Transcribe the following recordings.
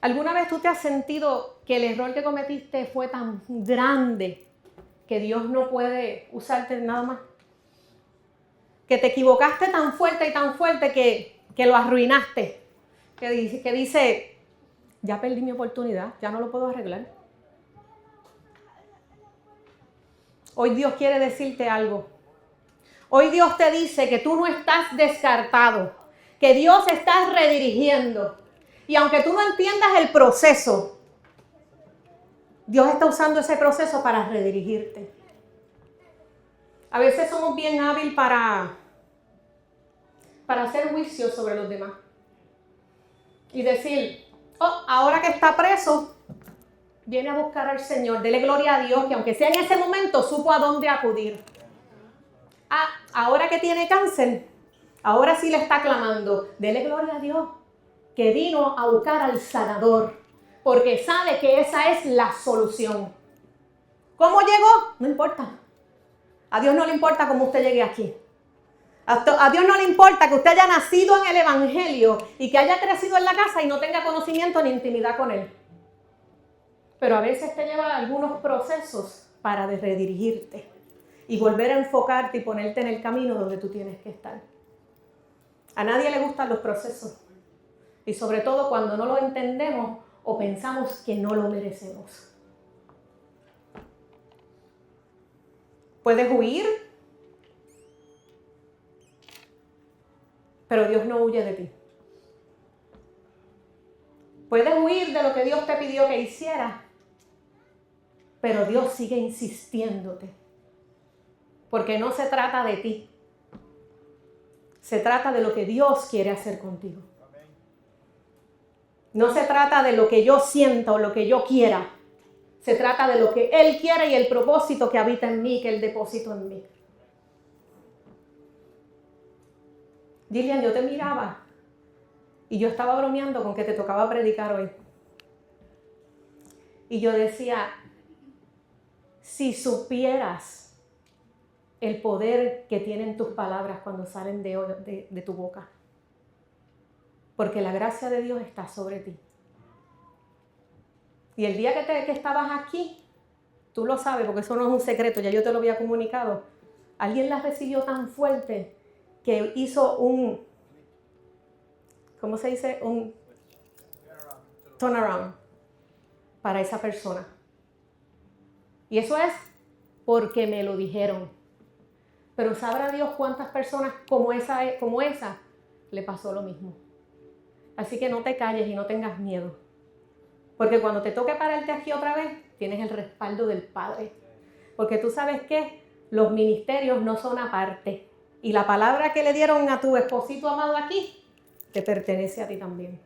¿Alguna vez tú te has sentido que el error que cometiste fue tan grande que Dios no puede usarte nada más? Que te equivocaste tan fuerte que lo arruinaste. Que dice, ya perdí mi oportunidad, ya no lo puedo arreglar. Hoy Dios quiere decirte algo. Hoy Dios te dice que tú no estás descartado, que Dios está redirigiendo. Y aunque tú no entiendas el proceso, Dios está usando ese proceso para redirigirte. A veces somos bien hábiles para hacer juicios sobre los demás. Y decir, ahora que está preso, viene a buscar al Señor. Dele gloria a Dios, que aunque sea en ese momento, supo a dónde acudir. Ahora que tiene cáncer, ahora sí le está clamando. Dele gloria a Dios, que vino a buscar al sanador, porque sabe que esa es la solución. ¿Cómo llegó? No importa. A Dios no le importa cómo usted llegue aquí. A Dios no le importa que usted haya nacido en el Evangelio y que haya crecido en la casa y no tenga conocimiento ni intimidad con Él. Pero a veces te lleva algunos procesos para redirigirte y volver a enfocarte y ponerte en el camino donde tú tienes que estar. A nadie le gustan los procesos. Y sobre todo cuando no lo entendemos o pensamos que no lo merecemos. Puedes huir, pero Dios no huye de ti. Puedes huir de lo que Dios te pidió que hicieras, pero Dios sigue insistiéndote. Porque no se trata de ti. Se trata de lo que Dios quiere hacer contigo. No se trata de lo que yo sienta o lo que yo quiera. Se trata de lo que Él quiere y el propósito que habita en mí, que Él depositó en mí. Gillian, yo te miraba y yo estaba bromeando con que te tocaba predicar hoy. Y yo decía, si supieras el poder que tienen tus palabras cuando salen de tu boca. Porque la gracia de Dios está sobre ti. Y el día que estabas aquí, tú lo sabes, porque eso no es un secreto, ya yo te lo había comunicado. Alguien la recibió tan fuerte que hizo un turnaround para esa persona. Y eso es porque me lo dijeron. Pero sabrá Dios cuántas personas como esa le pasó lo mismo. Así que no te calles y no tengas miedo. Porque cuando te toque pararte aquí otra vez, tienes el respaldo del Padre. Porque tú sabes que los ministerios no son aparte. Y la palabra que le dieron a tu esposito amado aquí, te pertenece a ti también.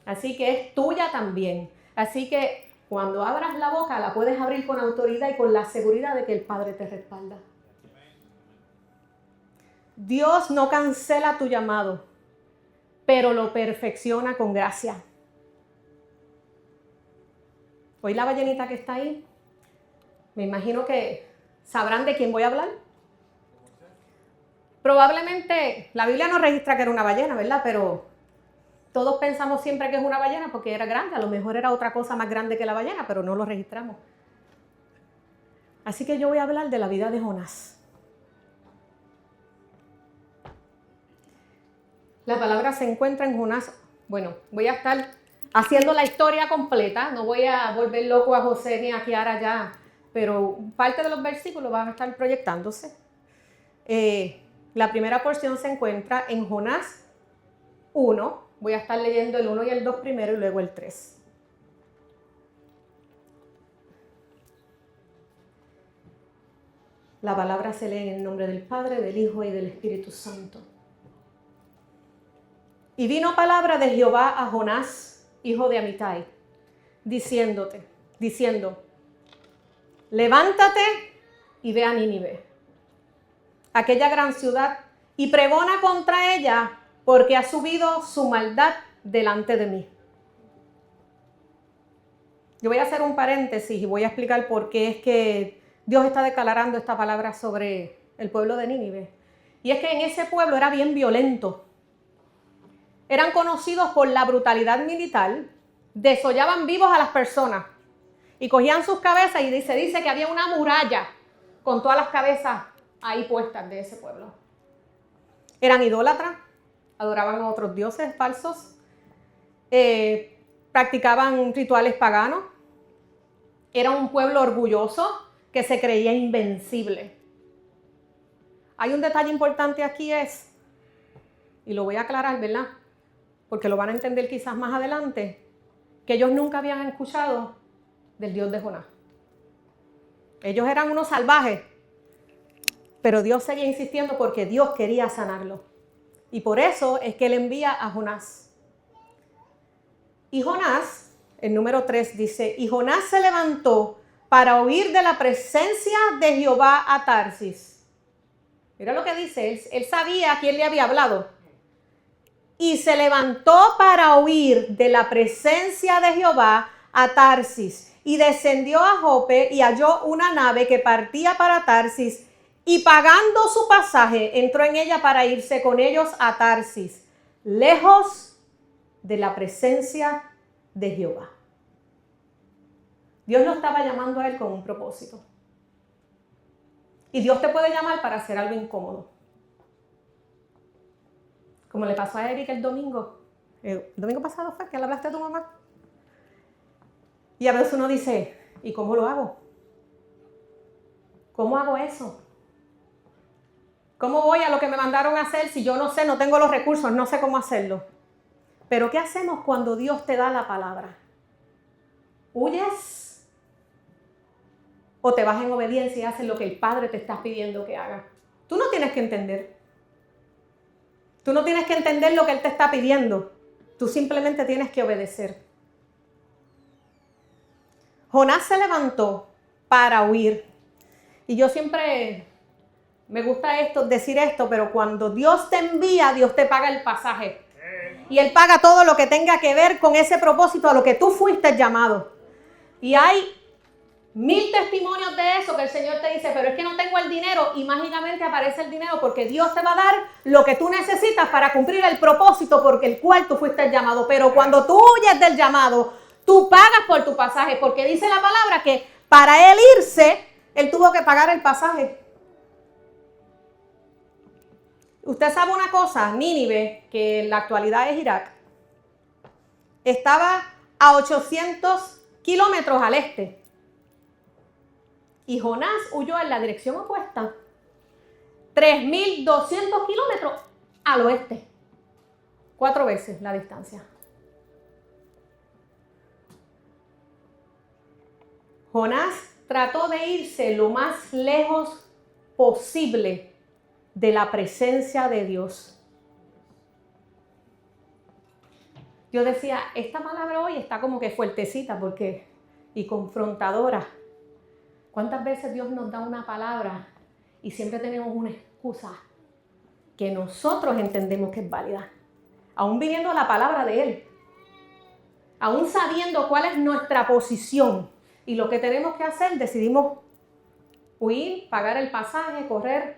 Así que es tuya también. Así que cuando abras la boca, la puedes abrir con autoridad y con la seguridad de que el Padre te respalda. Dios no cancela tu llamado, pero lo perfecciona con gracia. Hoy la ballenita que está ahí, me imagino que sabrán de quién voy a hablar. Probablemente la Biblia no registra que era una ballena, ¿verdad? Pero todos pensamos siempre que es una ballena porque era grande. A lo mejor era otra cosa más grande que la ballena, pero no lo registramos. Así que yo voy a hablar de la vida de Jonás. La palabra se encuentra en Jonás. Bueno, voy a estar haciendo la historia completa. No voy a volver loco a José ni a Kiara ya, pero parte de los versículos van a estar proyectándose. La primera porción se encuentra en Jonás 1. Voy a estar leyendo el 1 y el 2 primero y luego el 3. La palabra se lee en el nombre del Padre, del Hijo y del Espíritu Santo. Y vino palabra de Jehová a Jonás, hijo de Amitai, diciendo, levántate y ve a Nínive, aquella gran ciudad, y pregona contra ella, porque ha subido su maldad delante de mí. Yo voy a hacer un paréntesis y voy a explicar por qué es que Dios está declarando esta palabra sobre el pueblo de Nínive. Y es que en ese pueblo era bien violento. Eran conocidos por la brutalidad militar, desollaban vivos a las personas y cogían sus cabezas y se dice que había una muralla con todas las cabezas ahí puestas de ese pueblo. Eran idólatras, adoraban a otros dioses falsos, practicaban rituales paganos, era un pueblo orgulloso que se creía invencible. Hay un detalle importante aquí y lo voy a aclarar, ¿verdad? Porque lo van a entender quizás más adelante, que ellos nunca habían escuchado del Dios de Jonás. Ellos eran unos salvajes, pero Dios seguía insistiendo porque Dios quería sanarlo. Y por eso es que Él envía a Jonás. Y Jonás, el número 3 dice, y Jonás se levantó para huir de la presencia de Jehová a Tarsis. Mira lo que dice, él sabía quién le había hablado. Y se levantó para huir de la presencia de Jehová a Tarsis. Y descendió a Jope y halló una nave que partía para Tarsis. Y pagando su pasaje, entró en ella para irse con ellos a Tarsis, lejos de la presencia de Jehová. Dios lo estaba llamando a él con un propósito. Y Dios te puede llamar para hacer algo incómodo. Como le pasó a Erika el domingo pasado fue que le hablaste a tu mamá. Y a veces uno dice, ¿y cómo lo hago? ¿Cómo hago eso? ¿Cómo voy a lo que me mandaron a hacer si yo no sé, no tengo los recursos, no sé cómo hacerlo? Pero ¿qué hacemos cuando Dios te da la palabra? ¿Huyes? ¿O te vas en obediencia y haces lo que el Padre te está pidiendo que hagas? Tú no tienes que entender. Tú no tienes que entender lo que Él te está pidiendo. Tú simplemente tienes que obedecer. Jonás se levantó para huir. Y yo siempre me gusta decir esto, pero cuando Dios te envía, Dios te paga el pasaje. Y Él paga todo lo que tenga que ver con ese propósito a lo que tú fuiste llamado. Y hay 1000 testimonios de eso que el Señor te dice, pero es que no tengo el dinero, y mágicamente aparece el dinero porque Dios te va a dar lo que tú necesitas para cumplir el propósito por el cual tú fuiste llamado. Pero cuando tú huyes del llamado, tú pagas por tu pasaje, porque dice la palabra que para Él irse, Él tuvo que pagar el pasaje. Usted sabe una cosa, Nínive, que en la actualidad es Irak, estaba a 800 kilómetros al este. Y Jonás huyó en la dirección opuesta, 3.200 kilómetros al oeste. 4 veces la distancia. Jonás trató de irse lo más lejos posible de la presencia de Dios. Yo decía, esta palabra hoy está como que fuertecita y confrontadora. ¿Cuántas veces Dios nos da una palabra y siempre tenemos una excusa que nosotros entendemos que es válida? Aún viniendo la palabra de Él, aún sabiendo cuál es nuestra posición y lo que tenemos que hacer, decidimos huir, pagar el pasaje, correr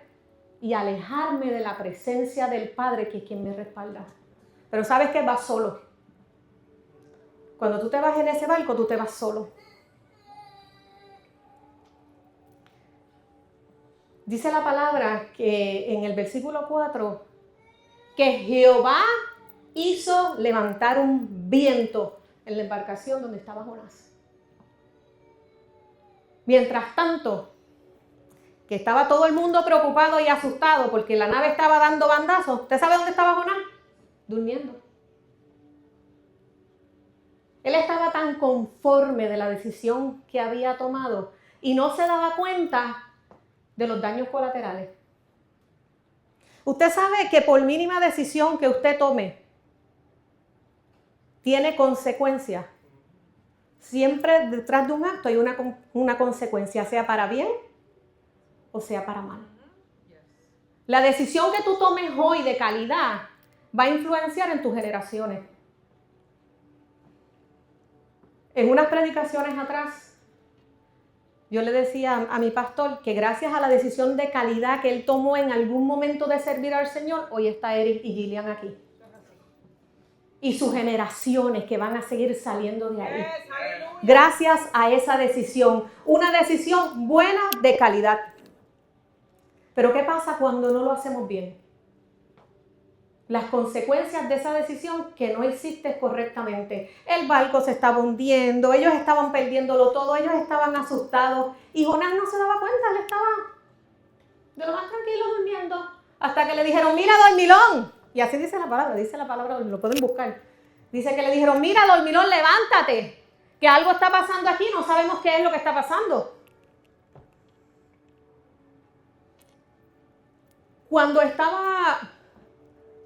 y alejarme de la presencia del Padre, que es quien me respalda. Pero sabes que vas solo. Cuando tú te vas en ese barco, tú te vas solo. Dice la palabra que en el versículo 4, que Jehová hizo levantar un viento en la embarcación donde estaba Jonás. Mientras tanto, que estaba todo el mundo preocupado y asustado porque la nave estaba dando bandazos, ¿usted sabe dónde estaba Jonás? Durmiendo. Él estaba tan conforme de la decisión que había tomado y no se daba cuenta de los daños colaterales. Usted sabe que por mínima decisión que usted tome, tiene consecuencias. Siempre detrás de un acto hay una consecuencia, sea para bien o sea para mal. La decisión que tú tomes hoy de calidad va a influenciar en tus generaciones. En unas predicaciones atrás, yo le decía a mi pastor que gracias a la decisión de calidad que él tomó en algún momento de servir al Señor, hoy está Eric y Gillian aquí. y sus generaciones que van a seguir saliendo de ahí. Gracias a esa decisión, una decisión buena de calidad. Pero ¿qué pasa cuando no lo hacemos bien? Las consecuencias de esa decisión que no hiciste correctamente. El barco se estaba hundiendo, ellos estaban perdiéndolo todo, ellos estaban asustados y Jonás no se daba cuenta, él estaba de lo más tranquilo durmiendo, hasta que le dijeron, mira dormilón, y así dice la palabra, lo pueden buscar, dice que le dijeron, mira dormilón, levántate, que algo está pasando aquí, no sabemos qué es lo que está pasando. Cuando estaba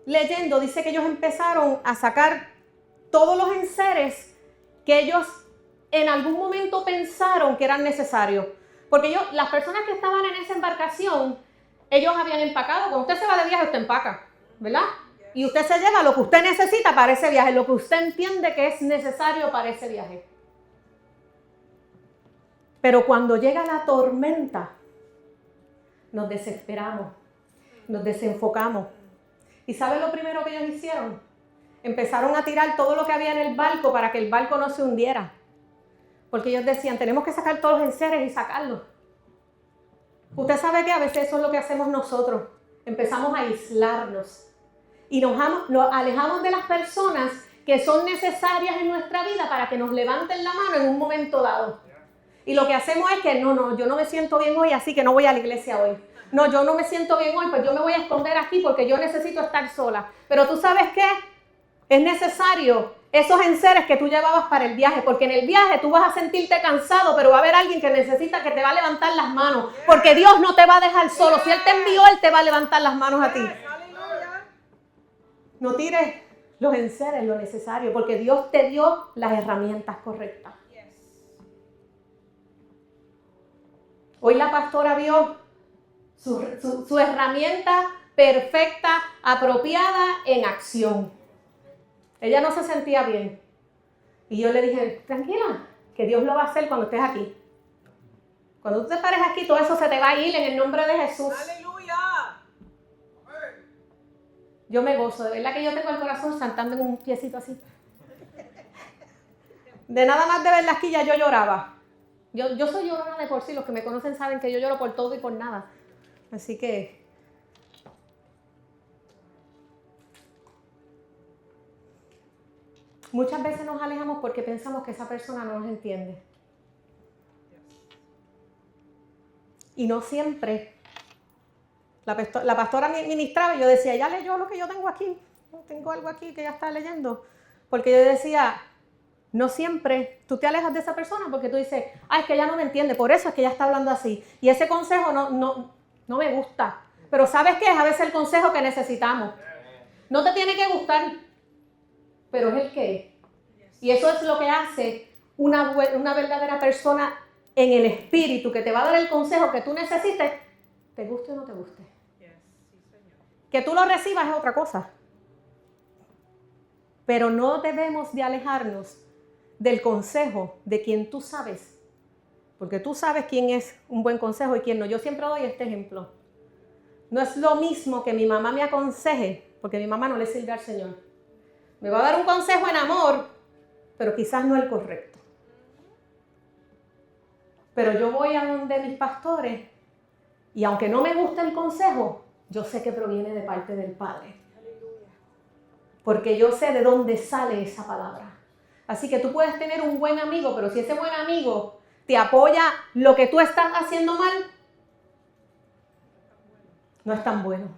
leyendo, dice que ellos empezaron a sacar todos los enseres que ellos en algún momento pensaron que eran necesarios. Porque las personas que estaban en esa embarcación, ellos habían empacado. Cuando usted se va de viaje, usted empaca, ¿verdad? Y usted se lleva lo que usted necesita para ese viaje, lo que usted entiende que es necesario para ese viaje. Pero cuando llega la tormenta, nos desesperamos, nos desenfocamos. ¿Y sabe lo primero que ellos hicieron? Empezaron a tirar todo lo que había en el barco para que el barco no se hundiera. Porque ellos decían, tenemos que sacar todos los enseres y sacarlos. Usted sabe que a veces eso es lo que hacemos nosotros. Empezamos a aislarnos. Y nos alejamos de las personas que son necesarias en nuestra vida para que nos levanten la mano en un momento dado. Y lo que hacemos es que, no, yo no me siento bien hoy, así que no voy a la iglesia hoy. No, yo no me siento bien hoy, pues yo me voy a esconder aquí porque yo necesito estar sola. Pero tú sabes qué, es necesario esos enseres que tú llevabas para el viaje, porque en el viaje tú vas a sentirte cansado, pero va a haber alguien que necesita que te va a levantar las manos, porque Dios no te va a dejar solo. Si Él te envió, Él te va a levantar las manos a ti. No tires los enseres, lo necesario, porque Dios te dio las herramientas correctas. Hoy la pastora vio su herramienta perfecta, apropiada en acción. Ella no se sentía bien. Y yo le dije, tranquila, que Dios lo va a hacer cuando estés aquí. Cuando tú te pares aquí, todo eso se te va a ir en el nombre de Jesús. ¡Aleluya! Yo me gozo, de verdad que yo tengo el corazón saltando en un piecito así. De nada más de ver las quillas yo lloraba. Yo soy llorona de por sí, los que me conocen saben que yo lloro por todo y por nada. Así que muchas veces nos alejamos porque pensamos que esa persona no nos entiende. Y no siempre. La pastora ministraba y yo decía, ya leyó lo que yo tengo aquí. Tengo algo aquí que ya está leyendo. Porque yo decía, no siempre tú te alejas de esa persona porque tú dices, es que ella no me entiende, por eso es que ella está hablando así. Y ese consejo no me gusta. Pero ¿sabes qué? Es a veces el consejo que necesitamos. No te tiene que gustar, pero es el que es. Y eso es lo que hace una verdadera persona en el espíritu, que te va a dar el consejo que tú necesites, te guste o no te guste. Que tú lo recibas es otra cosa. Pero no debemos de alejarnos del consejo de quien tú sabes. Porque tú sabes quién es un buen consejo y quién no. Yo siempre doy este ejemplo. No es lo mismo que mi mamá me aconseje, porque mi mamá no le sirve al Señor. Me va a dar un consejo en amor, pero quizás no el correcto. Pero yo voy a donde mis pastores y aunque no me guste el consejo, yo sé que proviene de parte del Padre. Porque yo sé de dónde sale esa palabra. Así que tú puedes tener un buen amigo, pero si ese buen amigo te apoya lo que tú estás haciendo mal, no es tan bueno.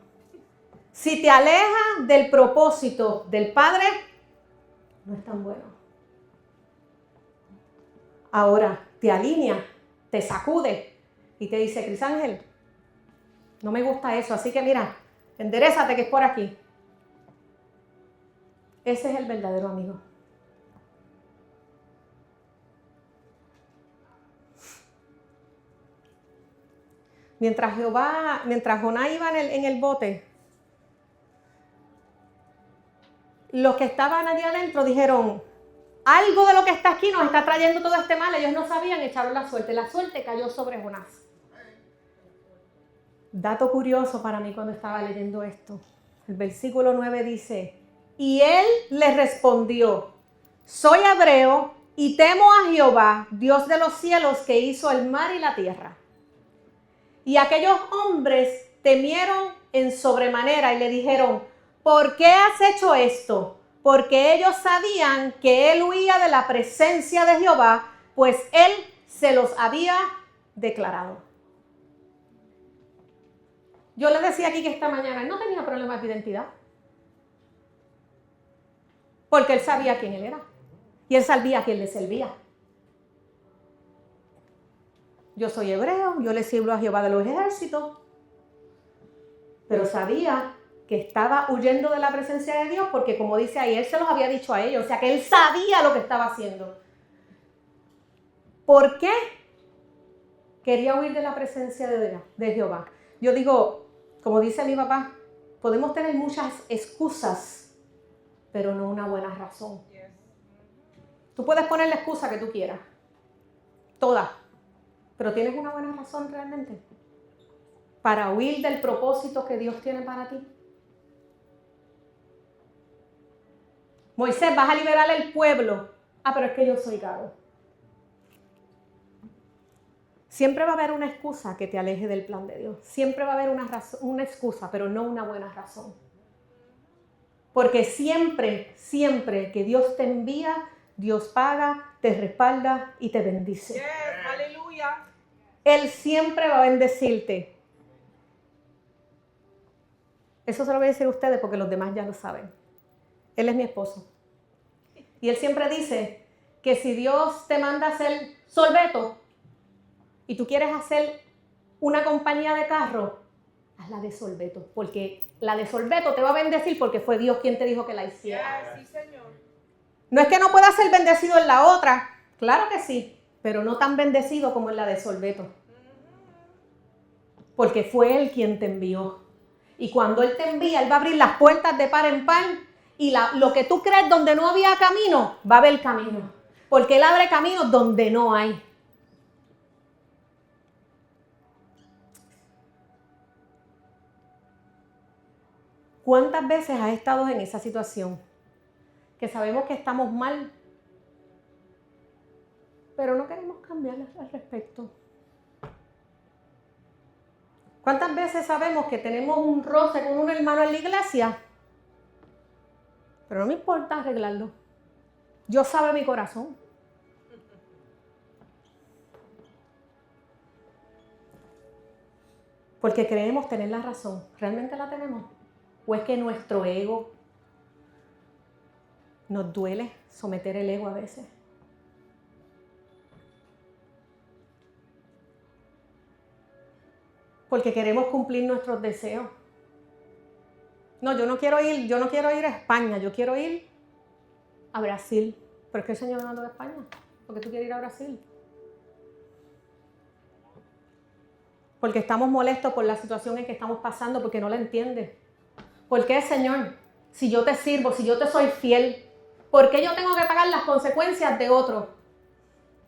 Si te aleja del propósito del Padre, no es tan bueno. Ahora, te alinea, te sacude y te dice, Crisángel, no me gusta eso, así que mira, enderézate que es por aquí. Ese es el verdadero amigo. Mientras Jonás iba en el bote, los que estaban allí adentro dijeron, algo de lo que está aquí nos está trayendo todo este mal. Ellos no sabían, echaron la suerte. La suerte cayó sobre Jonás. Dato curioso para mí cuando estaba leyendo esto. El versículo 9 dice Y él le respondió: soy hebreo y temo a Jehová, Dios de los cielos, que hizo el mar y la tierra. Y aquellos hombres temieron en sobremanera y le dijeron: ¿por qué has hecho esto? Porque ellos sabían que él huía de la presencia de Jehová, pues él se los había declarado. Yo le decía aquí que esta mañana él no tenía problemas de identidad, porque él sabía quién él era y él sabía a quién le servía. Yo soy hebreo, yo le sirvo a Jehová de los ejércitos, pero sabía que estaba huyendo de la presencia de Dios, porque como dice ahí, él se los había dicho a ellos, o sea que él sabía lo que estaba haciendo. ¿Por qué quería huir de la presencia de Jehová? Yo digo, como dice mi papá, podemos tener muchas excusas, pero no una buena razón. Tú puedes poner la excusa que tú quieras, todas, pero ¿tienes una buena razón realmente para huir del propósito que Dios tiene para ti? Moisés, vas a liberar al pueblo. Ah, pero es que yo soy gago. Siempre va a haber una excusa que te aleje del plan de Dios. Siempre va a haber una excusa, pero no una buena razón. Porque siempre que Dios te envía, Dios paga, te respalda y te bendice. Yes, aleluya. Él siempre va a bendecirte. Eso se lo voy a decir a ustedes porque los demás ya lo saben. Él es mi esposo. Y él siempre dice que si Dios te manda a hacer sorbeto y tú quieres hacer una compañía de carro, hazla de sorbeto, porque la de sorbeto te va a bendecir porque fue Dios quien te dijo que la hiciera. Yes, sí, Señor. No es que no pueda ser bendecido en la otra, claro que sí, pero no tan bendecido como en la de sorbeto. Porque fue Él quien te envió. Y cuando Él te envía, Él va a abrir las puertas de par en par. Y lo que tú crees donde no había camino, va a haber camino. Porque Él abre caminos donde no hay. ¿Cuántas veces has estado en esa situación? Que sabemos que estamos mal, pero no queremos cambiar al respecto. ¿Cuántas veces sabemos que tenemos un roce con un hermano en la iglesia? Pero no me importa arreglarlo. Dios sabe mi corazón. Porque creemos tener la razón. ¿Realmente la tenemos? ¿O es que nuestro ego nos duele someter el ego a veces? Porque queremos cumplir nuestros deseos. No, yo no quiero ir a España, yo quiero ir a Brasil. ¿Pero es que el Señor me mandó a España? ¿Por qué tú quieres ir a Brasil? Porque estamos molestos por la situación en que estamos pasando, porque no la entiendes. ¿Por qué, Señor? Si yo te sirvo, si yo te soy fiel, ¿por qué yo tengo que pagar las consecuencias de otro?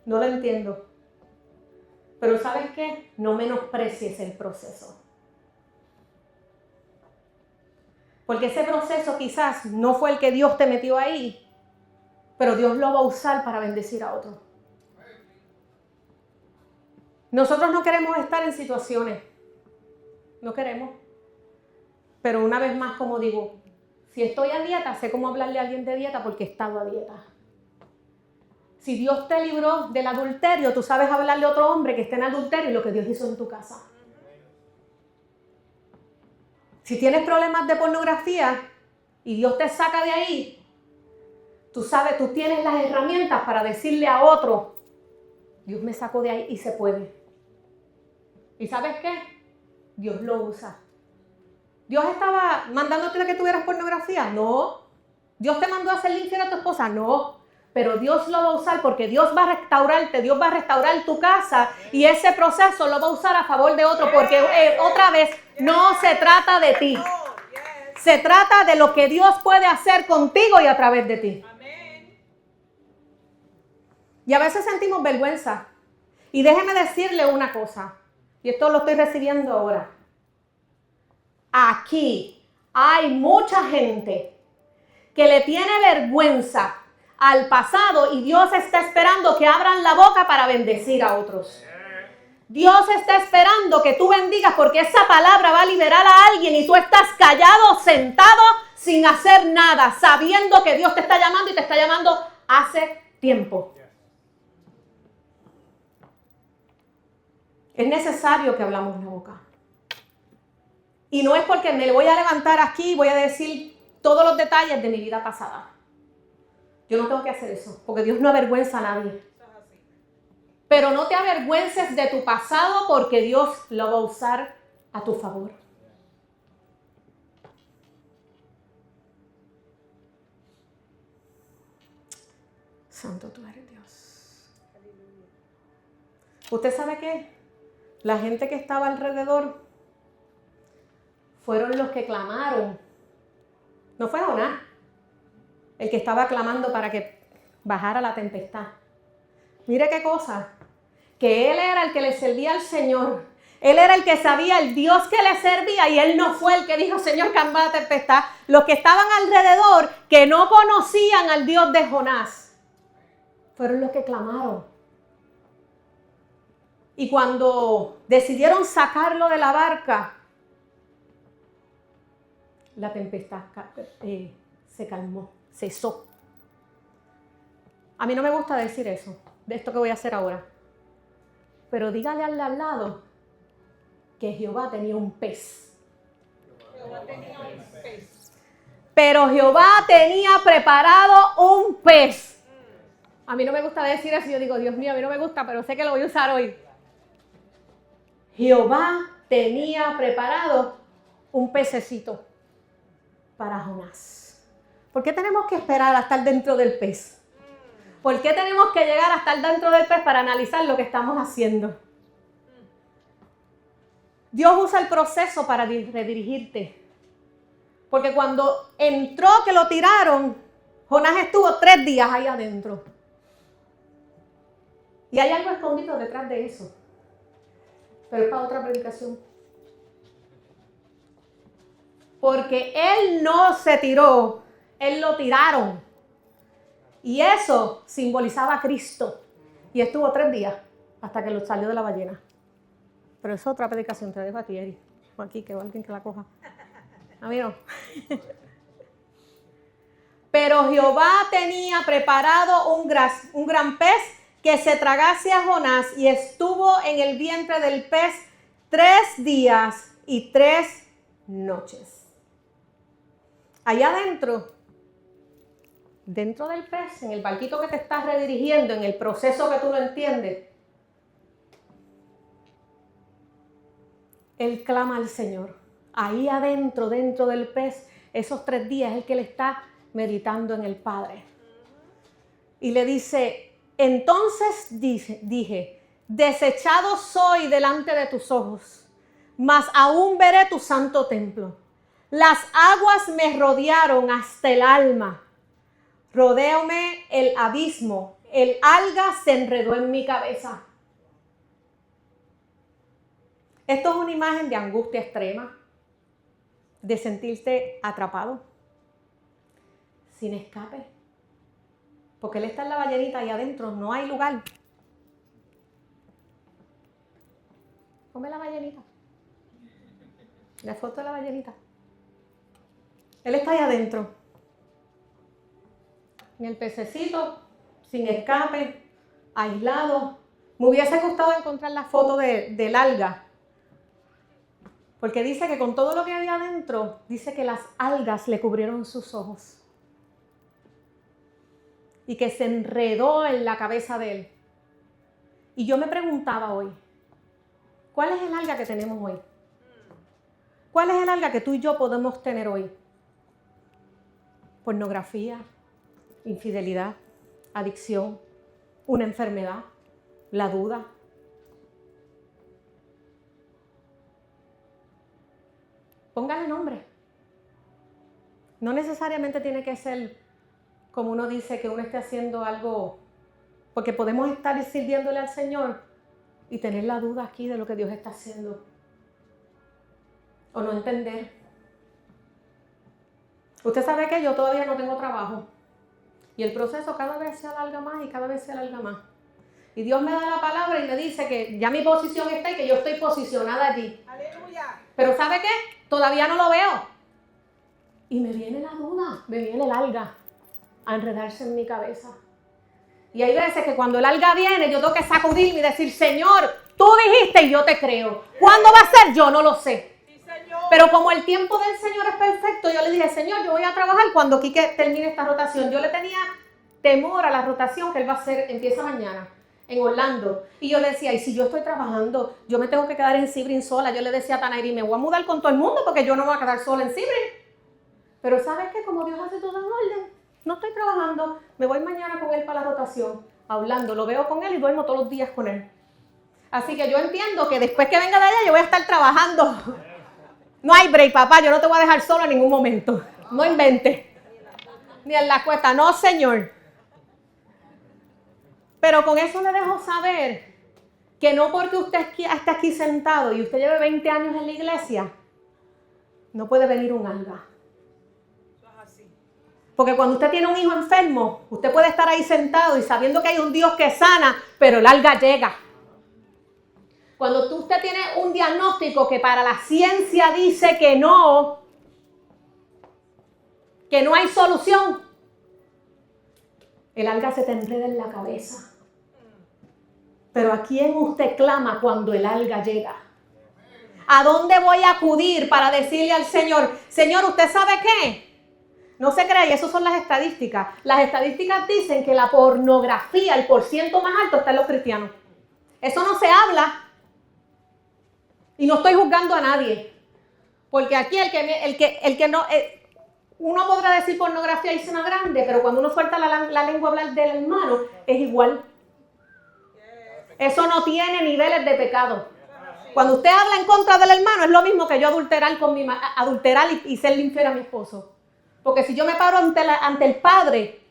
No lo entiendo. Pero ¿sabes qué? No menosprecies el proceso. Porque ese proceso quizás no fue el que Dios te metió ahí, pero Dios lo va a usar para bendecir a otro. Nosotros no queremos estar en situaciones. No queremos. Pero una vez más, como digo, si estoy a dieta, sé cómo hablarle a alguien de dieta porque he estado a dieta. Si Dios te libró del adulterio, tú sabes hablarle a otro hombre que esté en adulterio y lo que Dios hizo en tu casa. Si tienes problemas de pornografía y Dios te saca de ahí, tú sabes, tú tienes las herramientas para decirle a otro, Dios me sacó de ahí y se puede. ¿Y sabes qué? Dios lo usa. ¿Dios estaba mandándote a que tuvieras pornografía? No. ¿Dios te mandó a hacerle infiel a tu esposa? No. Pero Dios lo va a usar porque Dios va a restaurarte, Dios va a restaurar tu casa y ese proceso lo va a usar a favor de otro porque otra vez no se trata de ti. Se trata de lo que Dios puede hacer contigo y a través de ti. Y a veces sentimos vergüenza. Y déjeme decirle una cosa, y esto lo estoy recibiendo ahora. Aquí hay mucha gente que le tiene vergüenza al pasado y Dios está esperando que abran la boca para bendecir a otros. Dios está esperando que tú bendigas porque esa palabra va a liberar a alguien y tú estás callado, sentado, sin hacer nada, sabiendo que Dios te está llamando y te está llamando hace tiempo. Es necesario que hablamos la boca. Y no es porque me voy a levantar aquí y voy a decir todos los detalles de mi vida pasada. Yo no tengo que hacer eso, porque Dios no avergüenza a nadie. Pero no te avergüences de tu pasado porque Dios lo va a usar a tu favor. Santo tú eres Dios. ¿Usted sabe qué? La gente que estaba alrededor fueron los que clamaron. No fue Jonás el que estaba clamando para que bajara la tempestad. Mire qué cosa, que él era el que le servía al Señor. Él era el que sabía el Dios que le servía y él no fue el que dijo, Señor, calma la tempestad. Los que estaban alrededor, que no conocían al Dios de Jonás, fueron los que clamaron. Y cuando decidieron sacarlo de la barca, la tempestad se calmó, cesó. A mí no me gusta decir eso, de esto que voy a hacer ahora. Pero dígale al lado que Jehová tenía un pez. Pero Jehová tenía preparado un pez. A mí no me gusta decir eso, yo digo, Dios mío, a mí no me gusta, pero sé que lo voy a usar hoy. Jehová tenía preparado un pececito para Jonás. ¿Por qué tenemos que esperar a estar dentro del pez? ¿Por qué tenemos que llegar a estar dentro del pez para analizar lo que estamos haciendo? Dios usa el proceso para redirigirte. Porque cuando entró que lo tiraron, Jonás estuvo 3 días ahí adentro. Y hay algo escondido detrás de eso. Pero es para otra predicación. Porque él no se tiró, él lo tiraron. Y eso simbolizaba a Cristo. Y estuvo 3 días hasta que lo salió de la ballena. Pero es otra predicación, te dejo a ti, Eri. O aquí, que alguien que la coja. A mí no. Pero Jehová tenía preparado un gran pez que se tragase a Jonás y estuvo en el vientre del pez 3 días y 3 noches. Allá adentro, dentro del pez, en el barquito que te estás redirigiendo, en el proceso que tú no entiendes, él clama al Señor. Ahí adentro, dentro del pez, esos 3 días, es el que le está meditando en el Padre. Y le dice, entonces dije, desechado soy delante de tus ojos, mas aún veré tu santo templo. Las aguas me rodearon hasta el alma. Rodéame el abismo, el alga se enredó en mi cabeza. Esto es una imagen de angustia extrema, de sentirse atrapado, sin escape. Porque él está en la ballenita y adentro no hay lugar. Come la ballenita. La foto de la ballenita. Él está ahí adentro. En el pececito, sin escape, aislado. Me hubiese gustado encontrar la foto del alga. Porque dice que con todo lo que había adentro, dice que las algas le cubrieron sus ojos. Y que se enredó en la cabeza de él. Y yo me preguntaba hoy, ¿cuál es el alga que tenemos hoy? ¿Cuál es el alga que tú y yo podemos tener hoy? Pornografía, infidelidad, adicción, una enfermedad, la duda. Póngale nombre. No necesariamente tiene que ser como uno dice que uno esté haciendo algo, porque podemos estar sirviéndole al Señor y tener la duda aquí de lo que Dios está haciendo. O no entender. Usted sabe que yo todavía no tengo trabajo. Y el proceso cada vez se alarga más y cada vez se alarga más. Y Dios me da la palabra y me dice que ya mi posición está y que yo estoy posicionada allí. ¡Aleluya! Pero ¿sabe qué? Todavía no lo veo. Y me viene la duda, me viene el alga a enredarse en mi cabeza. Y hay veces que cuando el alga viene, yo tengo que sacudirme y decir, Señor, tú dijiste y yo te creo. ¿Cuándo va a ser? Yo no lo sé. Sí, pero como el tiempo del Señor es perfecto, yo le dije, Señor, yo voy a trabajar cuando Quique termine esta rotación. Yo le tenía temor a la rotación que él va a hacer, empieza mañana en Orlando. Y yo decía, y si yo estoy trabajando, yo me tengo que quedar en Sebring sola. Yo le decía a Tanairi, me voy a mudar con todo el mundo porque yo no me voy a quedar sola en Sebring. Pero ¿sabes qué? Como Dios hace todo en orden, no estoy trabajando, me voy mañana con él para la rotación, hablando, lo veo con él y duermo todos los días con él. Así que yo entiendo que después que venga de allá yo voy a estar trabajando. No hay break, papá, yo no te voy a dejar solo en ningún momento. No inventes. Ni en la cuesta, no, Señor. Pero con eso le dejo saber que no porque usted esté aquí sentado y usted lleve 20 años en la iglesia, no puede venir un alga. Porque cuando usted tiene un hijo enfermo, usted puede estar ahí sentado y sabiendo que hay un Dios que sana, pero el alga llega. Cuando usted tiene un diagnóstico que para la ciencia dice que no hay solución, el alga se te enreda en la cabeza. Pero ¿a quién usted clama cuando el alga llega? ¿A dónde voy a acudir para decirle al Señor, Señor, ¿usted sabe qué? No se crea, y eso son las estadísticas. Las estadísticas dicen que la pornografía, el porciento más alto está en los cristianos. Eso no se habla. Y no estoy juzgando a nadie. Porque aquí el que no... uno podrá decir pornografía y suena grande, pero cuando uno suelta la lengua a hablar del hermano, es igual. Eso no tiene niveles de pecado. Cuando usted habla en contra del hermano, es lo mismo que yo adulterar y serle infiel a mi esposo. Porque si yo me paro ante el Padre,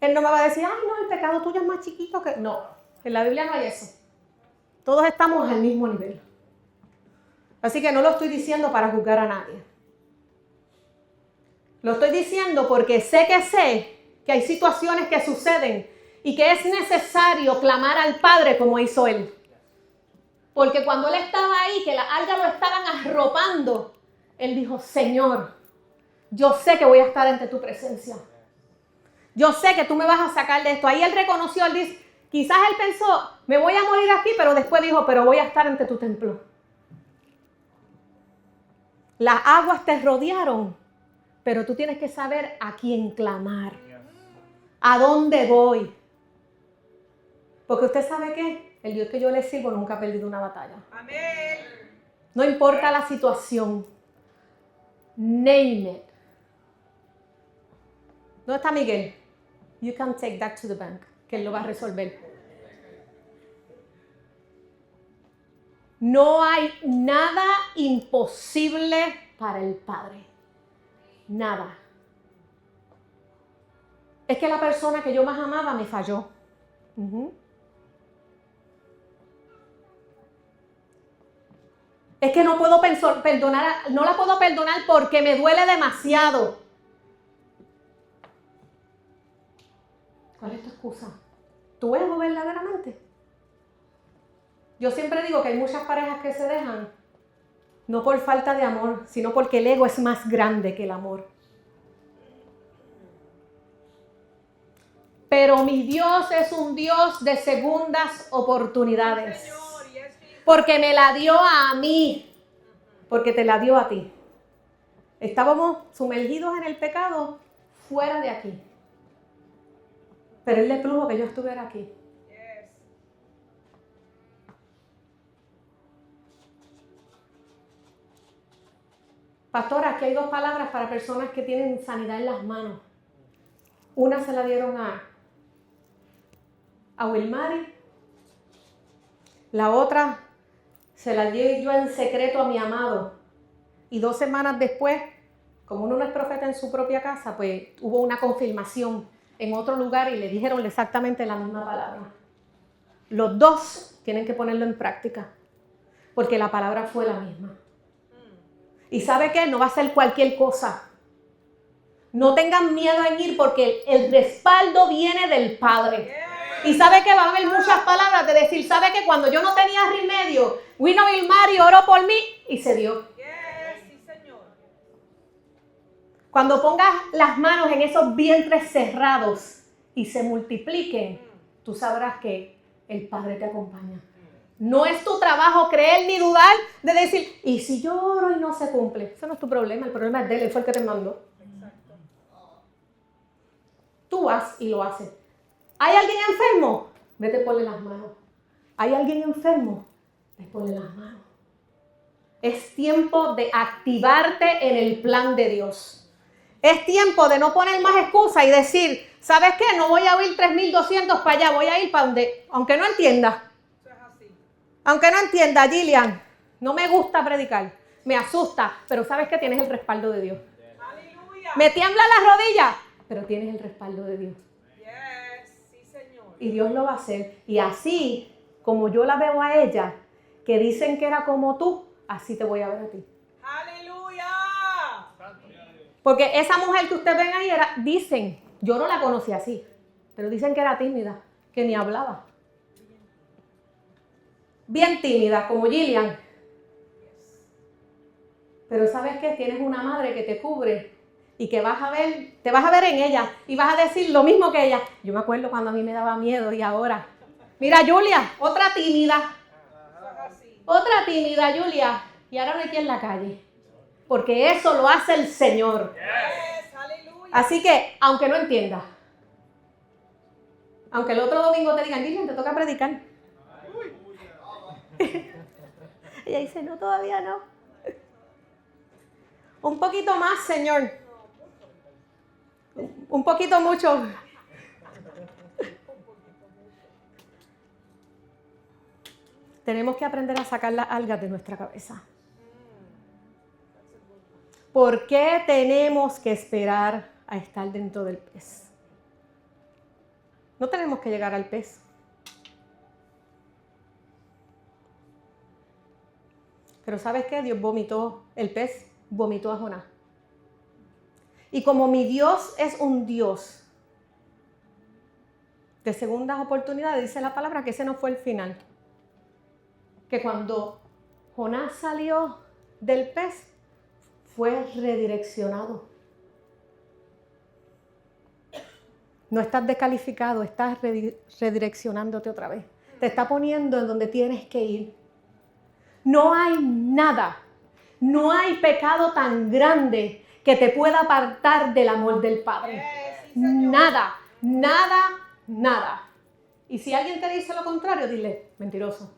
Él no me va a decir, ay, no, el pecado tuyo es más chiquito que... No, en la Biblia no hay eso. Todos estamos al mismo nivel. Así que no lo estoy diciendo para juzgar a nadie. Lo estoy diciendo porque sé que hay situaciones que suceden y que es necesario clamar al Padre como hizo Él. Porque cuando Él estaba ahí, que las algas lo estaban arropando, Él dijo, Señor, yo sé que voy a estar ante tu presencia. Yo sé que tú me vas a sacar de esto. Ahí Él reconoció, Él dice, quizás Él pensó, me voy a morir aquí, pero después dijo, pero voy a estar ante tu templo. Las aguas te rodearon, pero tú tienes que saber a quién clamar. ¿A dónde voy? Porque usted sabe que el Dios que yo le sirvo nunca ha perdido una batalla. Amén. No importa la situación. Name it. ¿Dónde está Miguel? You can take that to the bank, que él lo va a resolver. No hay nada imposible para el Padre. Nada. Es que la persona que yo más amaba me falló. Es que no puedo perdonar, no la puedo perdonar porque me duele demasiado. ¿Cuál es tu excusa? ¿Tu ego verdaderamente? Yo siempre digo que hay muchas parejas que se dejan, no por falta de amor, sino porque el ego es más grande que el amor. Pero mi Dios es un Dios de segundas oportunidades. Porque me la dio a mí, porque te la dio a ti. Estábamos sumergidos en el pecado fuera de aquí. Pero Él le plugo que yo estuviera aquí. Pastora, aquí hay 2 palabras para personas que tienen sanidad en las manos. Una se la dieron a Wilmary. La otra se la di yo en secreto a mi amado. Y 2 semanas después, como uno no es profeta en su propia casa, pues hubo una confirmación en otro lugar y le dijeron exactamente la misma palabra. Los 2 tienen que ponerlo en práctica, porque la palabra fue la misma. ¿Y sabe qué? No va a ser cualquier cosa. No tengan miedo en ir porque el respaldo viene del Padre. Y sabe que van a haber muchas palabras de decir, sabe que cuando yo no tenía remedio, vino Vilmar y oró por mí y se dio. Sí, Señor. Cuando pongas las manos en esos vientres cerrados y se multipliquen, tú sabrás que el Padre te acompaña. No es tu trabajo creer ni dudar de decir, ¿y si yo oro y no se cumple? Eso no es tu problema, el problema es de él, él fue el que te mandó. Tú vas y lo haces. ¿Hay alguien enfermo? Vete, ponle las manos. ¿Hay alguien enfermo? Vete, ponle las manos. Es tiempo de activarte en el plan de Dios. Es tiempo de no poner más excusas y decir, ¿sabes qué? No voy a ir 3.200 para allá, voy a ir para donde, aunque no entienda. Aunque no entienda, Gillian, no me gusta predicar, me asusta, pero sabes que tienes el respaldo de Dios. Aleluya. Me tiemblan las rodillas, pero tienes el respaldo de Dios. Sí, Señor. Y Dios lo va a hacer. Y así, como yo la veo a ella, que dicen que era como tú, así te voy a ver a ti. Aleluya. Porque esa mujer que ustedes ven ahí, dicen, yo no la conocí así, pero dicen que era tímida, que ni hablaba. Bien tímida, como Gillian. Pero ¿sabes qué? Tienes una madre que te cubre y que vas a ver, te vas a ver en ella y vas a decir lo mismo que ella. Yo me acuerdo cuando a mí me daba miedo y ahora. Mira, Julia, otra tímida. Otra tímida, Julia. Y ahora no hay quien en la calle. Porque eso lo hace el Señor. Así que, aunque no entiendas, aunque el otro domingo te digan, Gillian, te toca predicar. Ella dice, no, todavía no. Un poquito más, Señor. Un poquito mucho. Tenemos que aprender a sacar las algas de nuestra cabeza. ¿Por qué tenemos que esperar a estar dentro del pez? No tenemos que llegar al pez. Pero ¿sabes qué? Dios vomitó, el pez vomitó a Jonás. Y como mi Dios es un Dios de segundas oportunidades, dice la palabra que ese no fue el final. Que cuando Jonás salió del pez, fue redireccionado. No estás descalificado, estás redireccionándote otra vez. Te está poniendo en donde tienes que ir. No hay nada, no hay pecado tan grande que te pueda apartar del amor del Padre. Nada, nada, nada. Y si alguien te dice lo contrario, dile, mentiroso.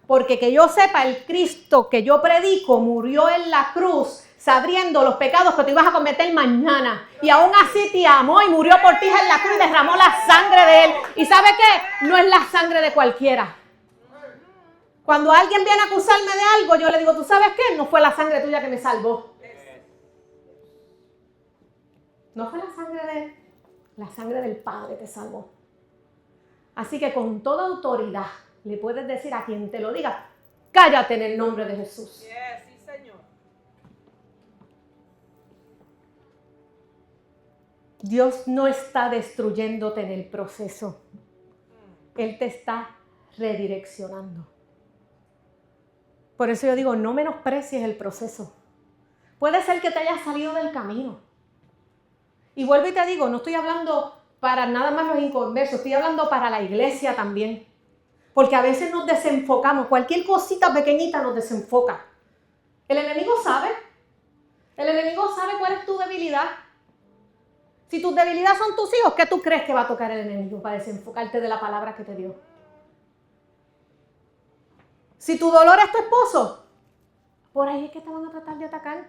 Porque que yo sepa, el Cristo que yo predico murió en la cruz sabiendo los pecados que te ibas a cometer mañana. Y aún así te amó y murió por ti en la cruz y derramó la sangre de Él. ¿Y sabe qué? No es la sangre de cualquiera. Cuando alguien viene a acusarme de algo, yo le digo, ¿tú sabes qué? No fue la sangre tuya que me salvó. No fue la sangre de Él. La sangre del Padre te salvó. Así que con toda autoridad le puedes decir a quien te lo diga, cállate en el nombre de Jesús. Sí, Señor. Dios no está destruyéndote en el proceso. Él te está redireccionando. Por eso yo digo, no menosprecies el proceso. Puede ser que te hayas salido del camino. Y vuelvo y te digo, no estoy hablando para nada más los inconversos, estoy hablando para la iglesia también. Porque a veces nos desenfocamos, cualquier cosita pequeñita nos desenfoca. El enemigo sabe cuál es tu debilidad. Si tus debilidades son tus hijos, ¿qué tú crees que va a tocar el enemigo para desenfocarte de la palabra que te dio? Si tu dolor es tu esposo, por ahí es que te van a tratar de atacar.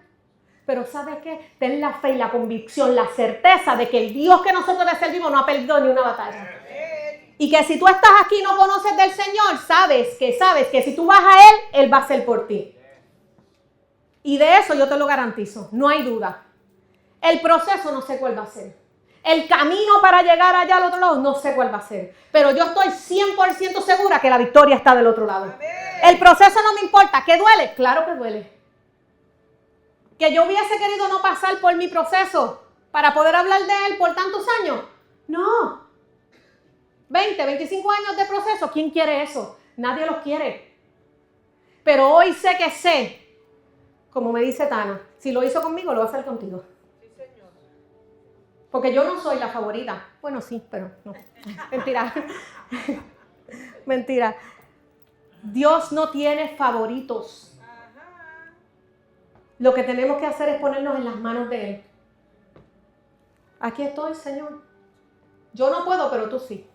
Pero ¿sabes qué? Ten la fe y la convicción, la certeza de que el Dios que nosotros le servimos no ha perdido ni una batalla. Y que si tú estás aquí y no conoces del Señor, sabes que si tú vas a Él, Él va a hacer por ti. Y de eso yo te lo garantizo, no hay duda. El proceso no sé cuál va a ser. El camino para llegar allá al otro lado no sé cuál va a ser. Pero yo estoy 100% segura que la victoria está del otro lado. El proceso no me importa. ¿Qué duele? Claro que duele. Que yo hubiese querido no pasar por mi proceso. para poder hablar de Él por tantos años. No. 20, 25 años de proceso. ¿Quién quiere eso? Nadie los quiere. Pero hoy sé que sé, como me dice Tana, si lo hizo conmigo, lo va a hacer contigo. Sí, Señor. Porque yo no soy la favorita. Bueno, sí, pero no. Mentira. Mentira. Dios no tiene favoritos. Ajá. Lo que tenemos que hacer es ponernos en las manos de Él. Aquí estoy, Señor. Yo no puedo, pero tú sí.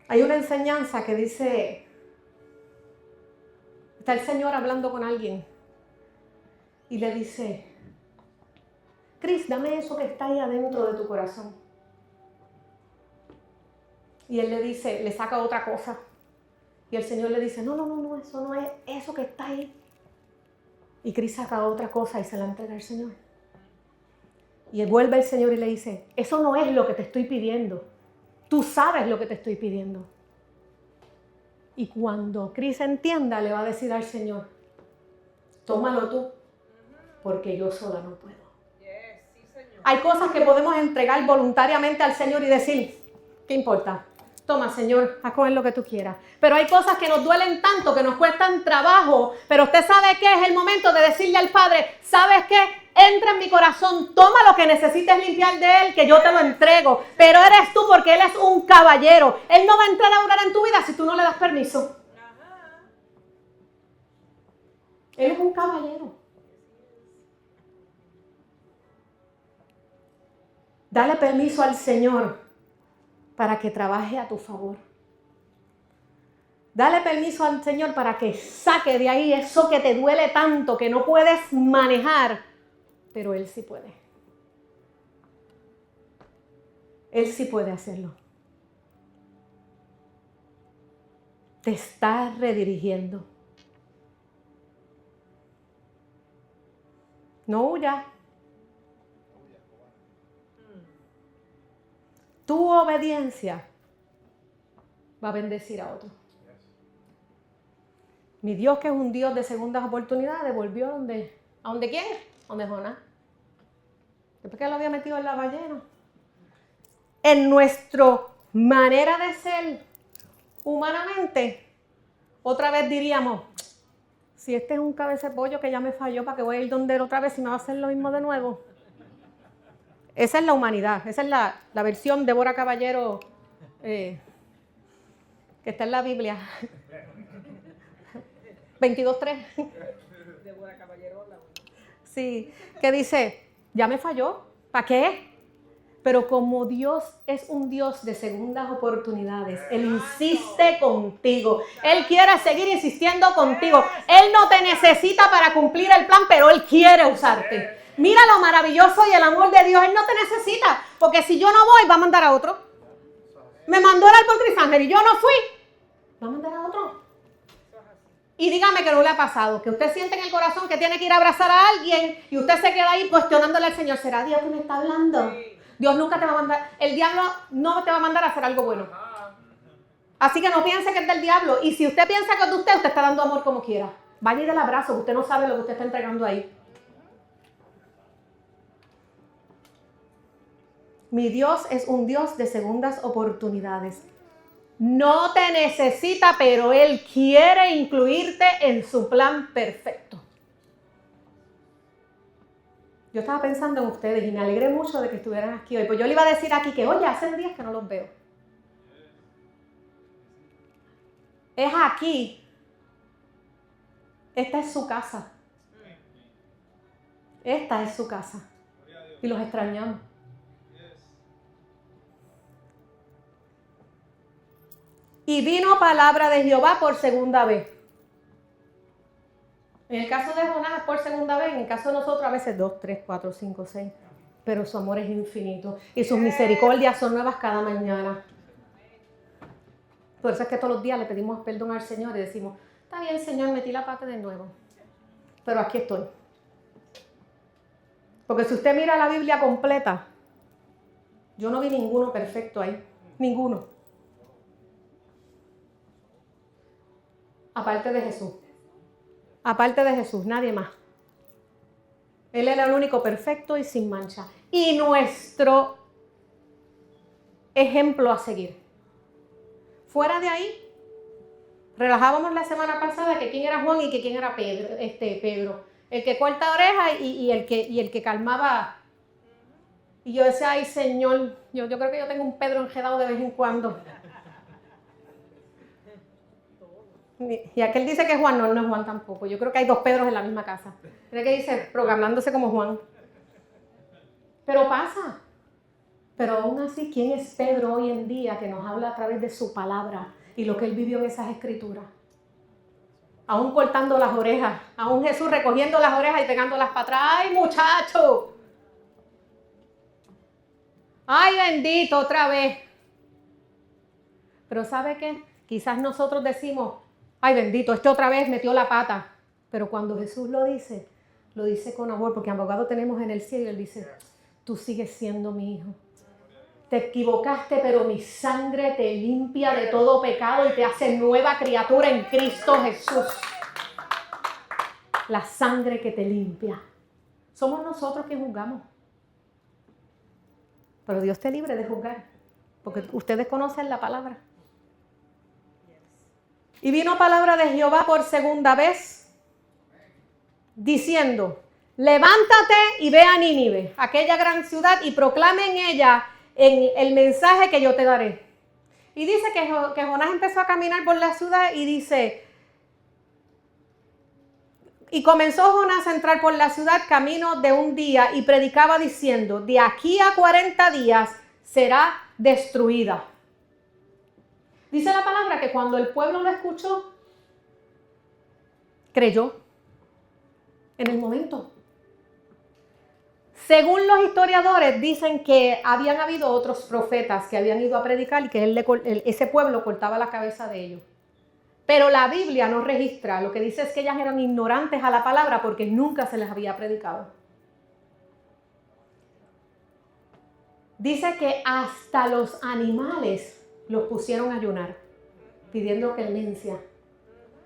Hay una enseñanza que dice, está el Señor hablando con alguien y le dice, Cris, dame eso que está ahí adentro de tu corazón. Y él le dice, le saca otra cosa. Y el Señor le dice, no, eso no es eso que está ahí. Y Cris saca otra cosa y se la entrega al Señor. Y vuelve el Señor y le dice, eso no es lo que te estoy pidiendo. Tú sabes lo que te estoy pidiendo. Y cuando Cris entienda, le va a decir al Señor, tómalo tú, porque yo sola no puedo. Yes, sí, Señor. Hay cosas que podemos entregar voluntariamente al Señor y decir, ¿qué importa? Toma, Señor, haz con él lo que tú quieras. Pero hay cosas que nos duelen tanto, que nos cuestan trabajo. Pero usted sabe que es el momento de decirle al Padre, ¿sabes qué? Entra en mi corazón, toma lo que necesites limpiar de él, que yo te lo entrego. Pero eres tú, porque él es un caballero. Él no va a entrar a orar en tu vida si tú no le das permiso. Ajá. Él es un caballero. Dale permiso al Señor para que trabaje a tu favor. Dale permiso al Señor para que saque de ahí eso que te duele tanto, que no puedes manejar, pero Él sí puede. Él sí puede hacerlo. Te está redirigiendo. No huyas. Tu obediencia va a bendecir a otro. Mi Dios, que es un Dios de segundas oportunidades, volvió ¿a dónde quién? Donde Jonás. Después que lo había metido en la ballena. En nuestra manera de ser humanamente, otra vez diríamos, si este es un cabeza de pollo que ya me falló, ¿para qué voy a ir donde él otra vez y me va a hacer lo mismo de nuevo? Esa es la humanidad, esa es la versión de Débora Caballero que está en la Biblia. 22:3. Débora Caballero. Sí, que dice, ya me falló, ¿para qué? Pero como Dios es un Dios de segundas oportunidades, Él insiste contigo. Él quiere seguir insistiendo contigo. Él no te necesita para cumplir el plan, pero Él quiere usarte. Mira lo maravilloso y el amor de Dios. Él no te necesita, porque si yo no voy, va a mandar a otro. Me mandó a orar por Cris Ángel y yo no fui, va a mandar a otro. Y dígame que no le ha pasado, que usted siente en el corazón que tiene que ir a abrazar a alguien y usted se queda ahí cuestionándole al Señor, ¿será Dios que me está hablando? Sí. Dios nunca te va a mandar, el diablo no te va a mandar a hacer algo bueno. Así que no piense que es del diablo. Y si usted piensa que es de usted está dando amor como quiera. Vaya y del abrazo, que usted no sabe lo que usted está entregando ahí. Mi Dios es un Dios de segundas oportunidades. No te necesita, pero Él quiere incluirte en su plan perfecto. Yo estaba pensando en ustedes y me alegré mucho de que estuvieran aquí hoy. Pues yo le iba a decir aquí que, oye, hace días que no los veo. Es aquí. Esta es su casa. Esta es su casa. Y los extrañamos. Y vino palabra de Jehová por segunda vez. En el caso de Jonás por segunda vez, en el caso de nosotros a veces 2, 3, 4, 5, 6. Pero su amor es infinito y sus misericordias son nuevas cada mañana. Por eso es que todos los días le pedimos perdón al Señor y decimos, está bien, Señor, metí la pata de nuevo, pero aquí estoy. Porque si usted mira la Biblia completa, yo no vi ninguno perfecto ahí, ninguno. Aparte de Jesús. Aparte de Jesús, nadie más. Él era el único perfecto y sin mancha. Y nuestro ejemplo a seguir. Fuera de ahí, relajábamos la semana pasada que quién era Juan y que quién era Pedro. El que corta oreja y el que calmaba. Y yo decía, ay Señor, yo creo que yo tengo un Pedro enredado de vez en cuando. Y aquel dice que es Juan, no es Juan tampoco. Yo creo que hay 2 Pedros en la misma casa. Tiene que dice, programándose como Juan. Pero pasa. Pero aún así, ¿quién es Pedro hoy en día que nos habla a través de su palabra y lo que él vivió en esas escrituras? Aún cortando las orejas, aún Jesús recogiendo las orejas y pegándolas para atrás. ¡Ay, muchacho! ¡Ay, bendito, otra vez! Pero ¿sabe qué? Quizás nosotros decimos, ¡ay, bendito, otra vez metió la pata! Pero cuando Jesús lo dice con amor, porque abogado tenemos en el cielo y él dice, tú sigues siendo mi hijo. Te equivocaste, pero mi sangre te limpia de todo pecado y te hace nueva criatura en Cristo Jesús. La sangre que te limpia. Somos nosotros quienes juzgamos. Pero Dios te libre de juzgar, porque ustedes conocen la palabra. Y vino palabra de Jehová por segunda vez, diciendo, levántate y ve a Nínive, aquella gran ciudad, y proclame en ella el mensaje que yo te daré. Y dice que Jonás empezó a caminar por la ciudad y dice, y comenzó Jonás a entrar por la ciudad camino de un día y predicaba diciendo, de aquí a 40 días será destruida. Dice la palabra que cuando el pueblo lo escuchó, creyó en el momento. Según los historiadores, dicen que habían habido otros profetas que habían ido a predicar y que ese pueblo cortaba la cabeza de ellos. Pero la Biblia no registra, lo que dice es que ellas eran ignorantes a la palabra porque nunca se les había predicado. Dice que hasta los animales los pusieron a ayunar, pidiendo clemencia,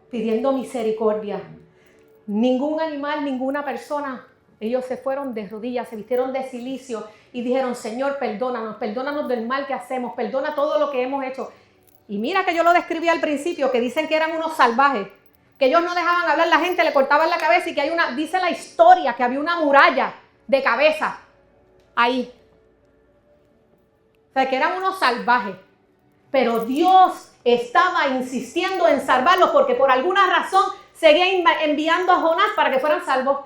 pidiendo misericordia. Ningún animal, ninguna persona. Ellos se fueron de rodillas, se vistieron de cilicio y dijeron, Señor, perdónanos del mal que hacemos, perdona todo lo que hemos hecho. Y mira que yo lo describí al principio, que dicen que eran unos salvajes, que ellos no dejaban hablar, la gente le cortaban la cabeza y que dice la historia, que había una muralla de cabeza ahí. O sea, que eran unos salvajes. Pero Dios estaba insistiendo en salvarlos porque por alguna razón seguía enviando a Jonás para que fueran salvos.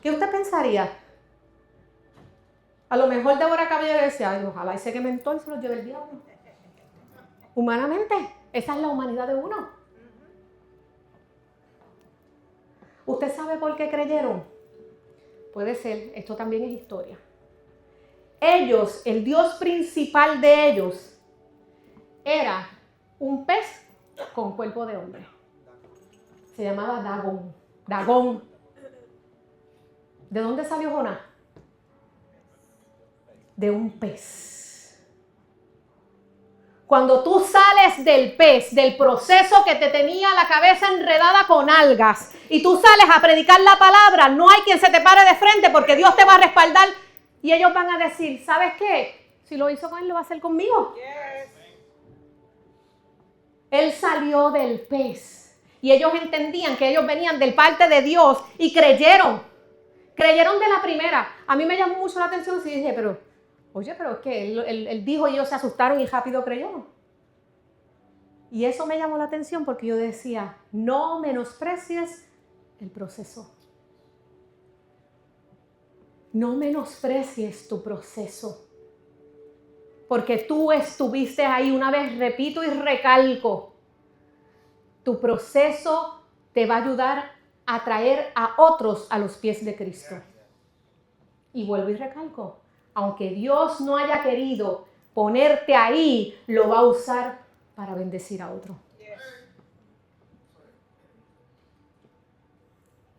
¿Qué usted pensaría? A lo mejor Débora Caballero decía, ay, ojalá ese que mentó y se lo lleve el diablo. Humanamente, esa es la humanidad de uno. ¿Usted sabe por qué creyeron? Puede ser, esto también es historia. Ellos, el dios principal de ellos, era un pez con cuerpo de hombre. Se llamaba Dagón. ¿De dónde salió Jonás? De un pez. Cuando tú sales del pez, del proceso que te tenía la cabeza enredada con algas, y tú sales a predicar la palabra, no hay quien se te pare de frente porque Dios te va a respaldar y ellos van a decir, ¿sabes qué? Si lo hizo con él, lo va a hacer conmigo. Yes. Él salió del pez y ellos entendían que ellos venían del parte de Dios y creyeron de la primera. A mí me llamó mucho la atención y dije, pero es que él dijo y ellos se asustaron y rápido creyeron. Y eso me llamó la atención porque yo decía, no menosprecies el proceso. No menosprecies tu proceso. Porque tú estuviste ahí, una vez repito y recalco, tu proceso te va a ayudar a traer a otros a los pies de Cristo. Y vuelvo y recalco, aunque Dios no haya querido ponerte ahí, lo va a usar para bendecir a otro.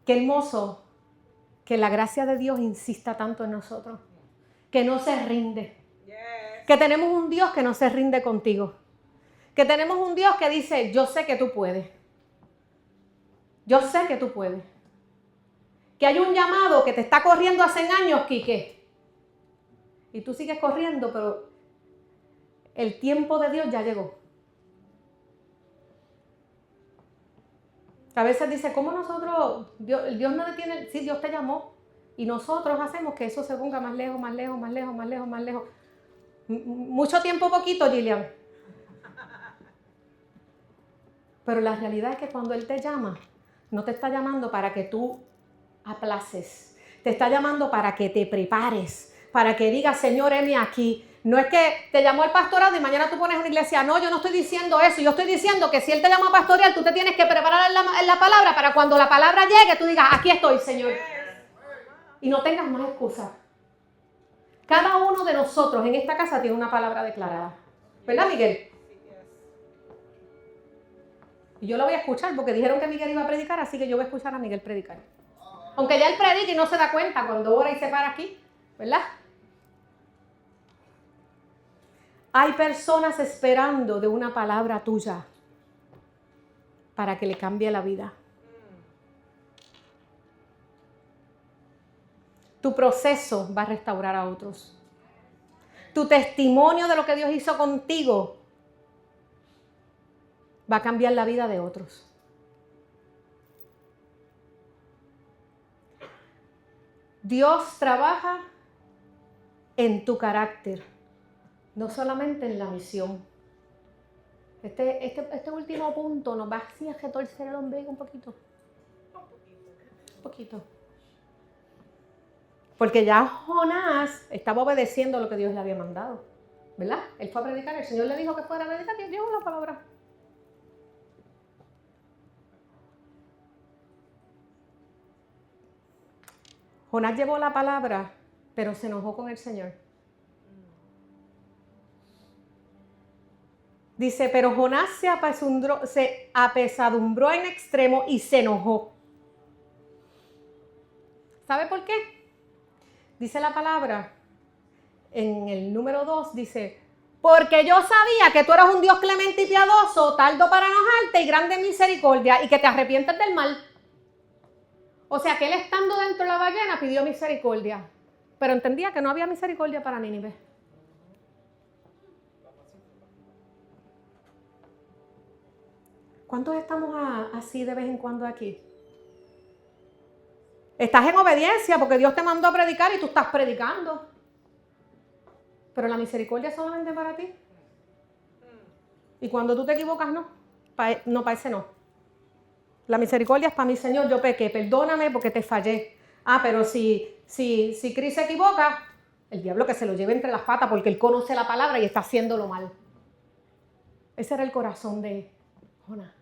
Qué hermoso que la gracia de Dios insista tanto en nosotros, que no se rinde, que tenemos un Dios que no se rinde contigo, que tenemos un Dios que dice, yo sé que tú puedes, yo sé que tú puedes. que hay un llamado que te está corriendo hace años, Quique. Y tú sigues corriendo, pero el tiempo de Dios ya llegó. A veces dice, ¿cómo nosotros, Dios no detiene? Sí, Dios te llamó. Y nosotros hacemos que eso se ponga más lejos, más lejos, más lejos, más lejos, más lejos. Mucho tiempo, poquito, Gillian. Pero la realidad es que cuando Él te llama, no te está llamando para que tú aplaces. Te está llamando para que te prepares, para que digas, Señor, heme aquí. No es que te llamó al pastorado y mañana tú pones una iglesia. No, yo no estoy diciendo eso. Yo estoy diciendo que si Él te llama a pastorear, tú te tienes que preparar en la palabra para cuando la palabra llegue, tú digas, aquí estoy, Señor. Y no tengas más excusas. Cada uno de nosotros en esta casa tiene una palabra declarada. ¿Verdad, Miguel? Y yo lo voy a escuchar porque dijeron que Miguel iba a predicar, así que yo voy a escuchar a Miguel predicar. Aunque ya él predica y no se da cuenta cuando ora y se para aquí, ¿verdad? Hay personas esperando de una palabra tuya para que le cambie la vida. Tu proceso va a restaurar a otros. Tu testimonio de lo que Dios hizo contigo va a cambiar la vida de otros. Dios trabaja en tu carácter, no solamente en la misión. Este último punto nos va así a retorcer el ombligo un poquito. Un poquito. Porque ya Jonás estaba obedeciendo lo que Dios le había mandado, ¿verdad? Él fue a predicar, el Señor le dijo que fuera a predicar y Dios dio la palabra. Jonás llevó la palabra, pero se enojó con el Señor. Dice, pero Jonás se apesadumbró en extremo y se enojó. ¿Sabe por qué? Dice la palabra, en el número 2, dice, porque yo sabía que tú eras un Dios clemente y piadoso, tardo para enojarte y grande en misericordia, y que te arrepientes del mal. O sea, que él estando dentro de la ballena pidió misericordia, pero entendía que no había misericordia para Nínive. ¿Cuántos estamos así de vez en cuando aquí? Estás en obediencia porque Dios te mandó a predicar y tú estás predicando. Pero la misericordia es solamente para ti. Y cuando tú te equivocas, no. Para ese no. La misericordia es para mí, Señor, yo pequé, perdóname porque te fallé. Pero si Cris se equivoca, el diablo que se lo lleve entre las patas porque él conoce la palabra y está haciéndolo mal. Ese era el corazón de Jonás.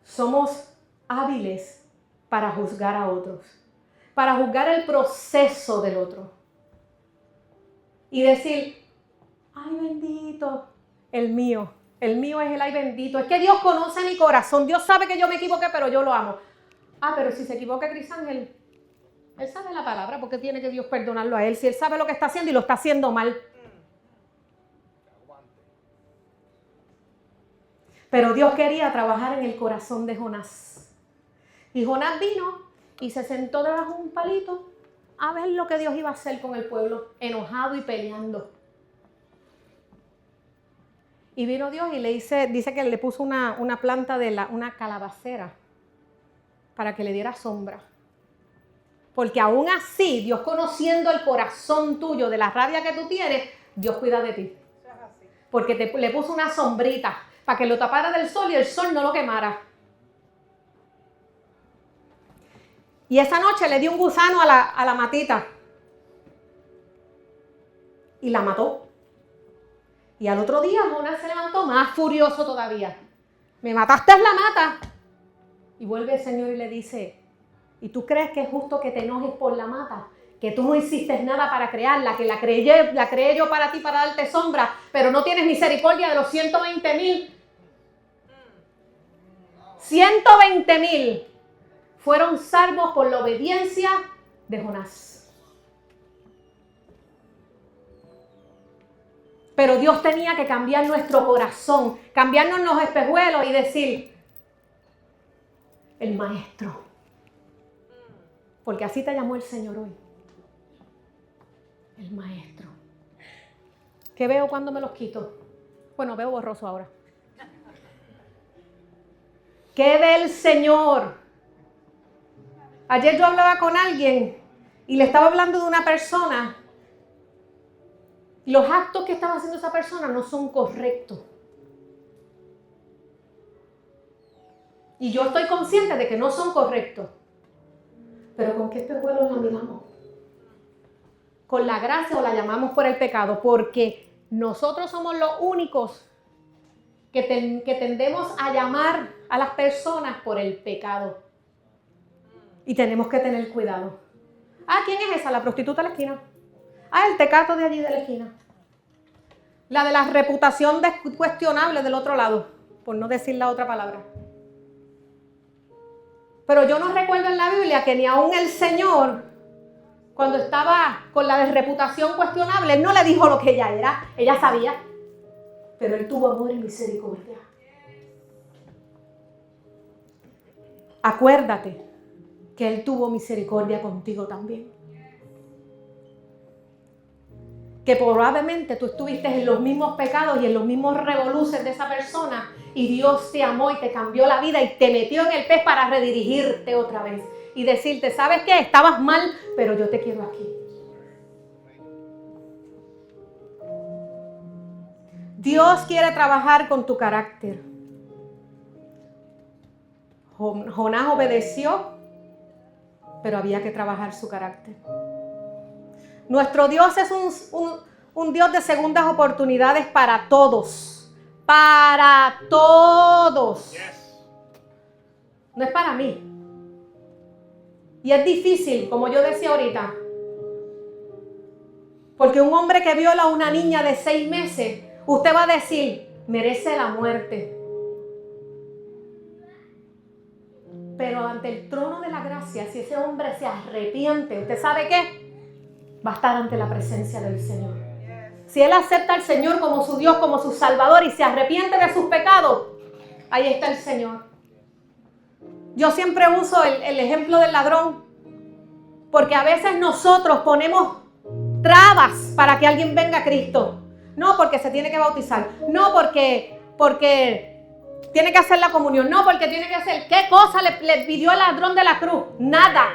Somos hábiles para juzgar a otros, para juzgar el proceso del otro. Y decir, ay bendito, el mío es el ay bendito. Es que Dios conoce mi corazón, Dios sabe que yo me equivoqué, pero yo lo amo. Pero si se equivoca Cris Ángel, él sabe la palabra, porque tiene que Dios perdonarlo a él, si él sabe lo que está haciendo y lo está haciendo mal. Pero Dios quería trabajar en el corazón de Jonás. Y Jonás vino y se sentó debajo de un palito a ver lo que Dios iba a hacer con el pueblo, enojado y peleando. Y vino Dios y dice que le puso una planta una calabacera para que le diera sombra. Porque aún así, Dios conociendo el corazón tuyo, de la rabia que tú tienes, Dios cuida de ti. Porque le puso una sombrita para que lo tapara del sol y el sol no lo quemara. Y esa noche le dio un gusano a la matita. Y la mató. Y al otro día Jonás se levantó más furioso todavía. Me mataste la mata. Y vuelve el Señor y le dice, ¿y tú crees que es justo que te enojes por la mata? Que tú no hiciste nada para crearla, que la creé yo para ti, para darte sombra, pero no tienes misericordia de los 120,000. 120,000 fueron salvos por la obediencia de Jonás. Pero Dios tenía que cambiar nuestro corazón, cambiarnos los espejuelos y decir, el maestro. Porque así te llamó el Señor hoy. El maestro. ¿Qué veo cuando me los quito? Bueno, veo borroso ahora. ¿Qué ve el Señor? Ayer yo hablaba con alguien y le estaba hablando de una persona. Los actos que estaba haciendo esa persona no son correctos. Y yo estoy consciente de que no son correctos. Pero ¿con qué espejuelos la miramos? ¿Con la gracia o la llamamos por el pecado? Porque nosotros somos los únicos que tendemos a llamar a las personas por el pecado. Y tenemos que tener cuidado. ¿Quién es esa? La prostituta de la esquina. El tecato de allí de la esquina. La de la reputación cuestionable del otro lado, por no decir la otra palabra. Pero yo no recuerdo en la Biblia que ni aún el Señor, cuando estaba con la de reputación cuestionable, Él no le dijo lo que ella era. Ella sabía. Pero Él tuvo amor y misericordia. Acuérdate que Él tuvo misericordia contigo también. Que probablemente tú estuviste en los mismos pecados y en los mismos revoluces de esa persona y Dios te amó y te cambió la vida y te metió en el pez para redirigirte otra vez y decirte, ¿sabes qué? Estabas mal, pero yo te quiero aquí. Dios quiere trabajar con tu carácter. Jonás obedeció, pero había que trabajar su carácter. Nuestro Dios es un Dios de segundas oportunidades para todos. Para todos. No es para mí. Y es difícil, como yo decía ahorita. Porque un hombre que viola a una niña de 6 meses, usted va a decir, merece la muerte. Pero ante el trono de la gracia, si ese hombre se arrepiente, ¿usted sabe qué? Va a estar ante la presencia del Señor. Si él acepta al Señor como su Dios, como su Salvador y se arrepiente de sus pecados, ahí está el Señor. Yo siempre uso el ejemplo del ladrón, porque a veces nosotros ponemos trabas para que alguien venga a Cristo. No porque se tiene que bautizar, no porque tiene que hacer la comunión, no porque tiene que hacer, ¿qué cosa le pidió el ladrón de la cruz? Nada.